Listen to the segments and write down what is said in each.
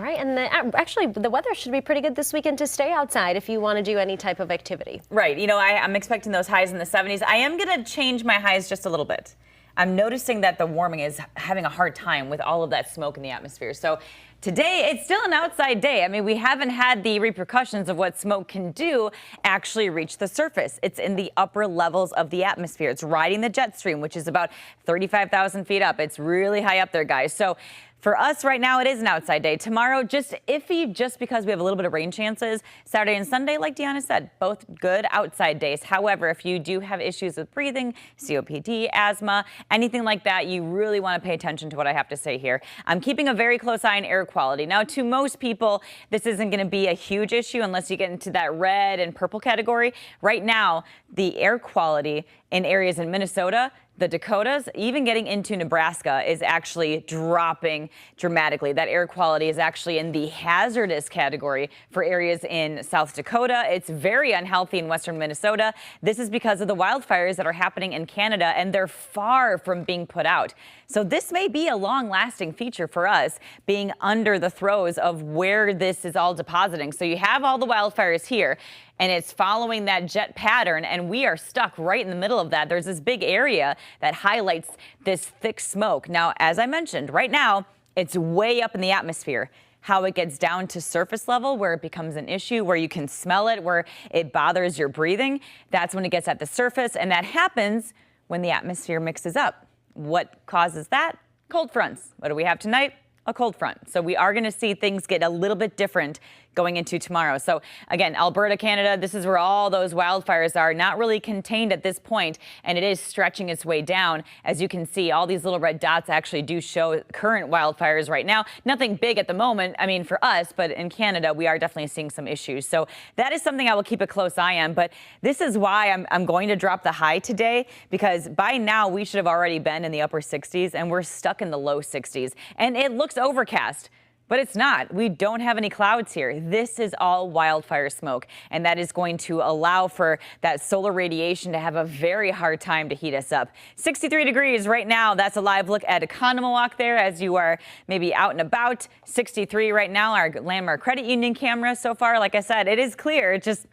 right, and actually the weather should be pretty good this weekend to stay outside if you want to do any type of activity. Right. You know, I'm expecting those highs in the 70s. I am going to change my highs just a little bit. I'm noticing that the warming is having a hard time with all of that smoke in the atmosphere. So today, it's still an outside day. I mean, we haven't had the repercussions of what smoke can do actually reach the surface. It's in the upper levels of the atmosphere. It's riding the jet stream, which is about 35,000 feet up. It's really high up there, guys. So for us right now, it is an outside day. Tomorrow, just iffy just because we have a little bit of rain chances. Saturday and Sunday, like Deanna said, both good outside days. However, if you do have issues with breathing, COPD, asthma, anything like that, you really want to pay attention to what I have to say here. I'm keeping a very close eye on air quality. Now, to most people, this isn't going to be a huge issue unless you get into that red and purple category. Right now, the air quality in areas in Minnesota, the Dakotas, even getting into Nebraska is actually dropping dramatically. That air quality is actually in the hazardous category for areas in South Dakota. It's very unhealthy in western Minnesota. This is because of the wildfires that are happening in Canada, and they're far from being put out. So this may be a long-lasting feature for us, being under the throes of where this is all depositing. So you have all the wildfires here, and it's following that jet pattern, and we are stuck right in the middle of that. There's this big area that highlights this thick smoke. Now, as I mentioned, right now, it's way up in the atmosphere. How it gets down to surface level, where it becomes an issue, where you can smell it, where it bothers your breathing, that's when it gets at the surface, and that happens when the atmosphere mixes up. What causes that? Cold fronts. What do we have tonight? A cold front. So we are going to see things get a little bit different going into tomorrow. So again, Alberta, Canada, this is where all those wildfires are, not really contained at this point, and it is stretching its way down. As you can see, all these little red dots actually do show current wildfires right now. Nothing big at the moment, I mean, for us, but in Canada, we are definitely seeing some issues. So that is something I will keep a close eye on. But this is why I'm going to drop the high today, because by now we should have already been in the upper 60s, and we're stuck in the low 60s. And it looks overcast. But it's not. We don't have any clouds here. This is all wildfire smoke, and that is going to allow for that solar radiation to have a very hard time to heat us up. 63 degrees right now. That's a live look at Economowalk there as you are maybe out and about. 63 right now, our Landmark Credit Union camera so far. Like I said, it is clear. It just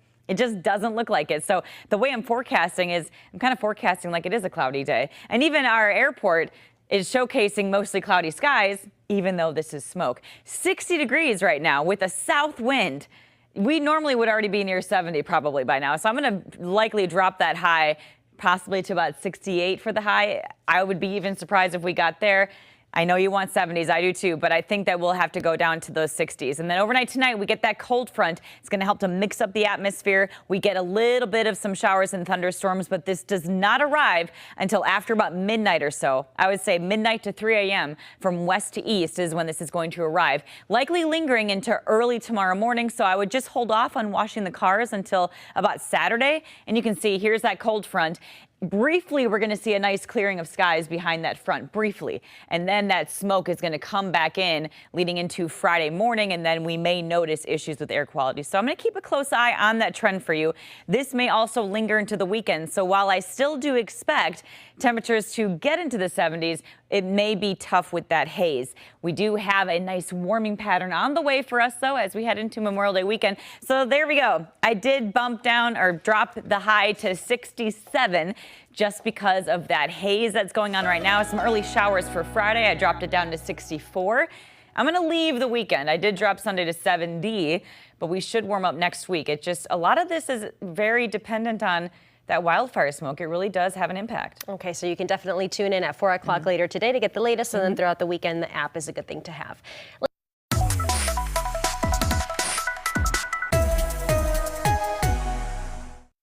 doesn't look like it. So the way I'm forecasting is I'm kind of forecasting like it is a cloudy day. And even our airport is showcasing mostly cloudy skies, even though this is smoke. 60 degrees right now with a south wind. We normally would already be near 70 probably by now. So I'm going to likely drop that high possibly to about 68 for the high. I would be even surprised if we got there. I know you want 70s, I do too, but I think that we'll have to go down to those 60s. And then overnight tonight, we get that cold front. It's going to help to mix up the atmosphere. We get a little bit of some showers and thunderstorms, but this does not arrive until after about midnight or so. I would say midnight to 3 a.m. from west to east is when this is going to arrive. Likely lingering into early tomorrow morning, so I would just hold off on washing the cars until about Saturday. And you can see here's that cold front. Briefly, we're going to see a nice clearing of skies behind that front, briefly. And then that smoke is going to come back in leading into Friday morning, and then we may notice issues with air quality. So I'm going to keep a close eye on that trend for you. This may also linger into the weekend. So while I still do expect temperatures to get into the 70s, it may be tough with that haze. We do have a nice warming pattern on the way for us, though, as we head into Memorial Day weekend. So there we go. I did bump down or drop the high to 67 just because of that haze that's going on right now. Some early showers for Friday. I dropped it down to 64. I'm going to leave the weekend. I did drop Sunday to 70, but we should warm up next week. It just, a lot of this is very dependent on that wildfire smoke. It really does have an impact. Okay, so you can definitely tune in at 4 o'clock later today to get the latest, and then throughout the weekend, the app is a good thing to have.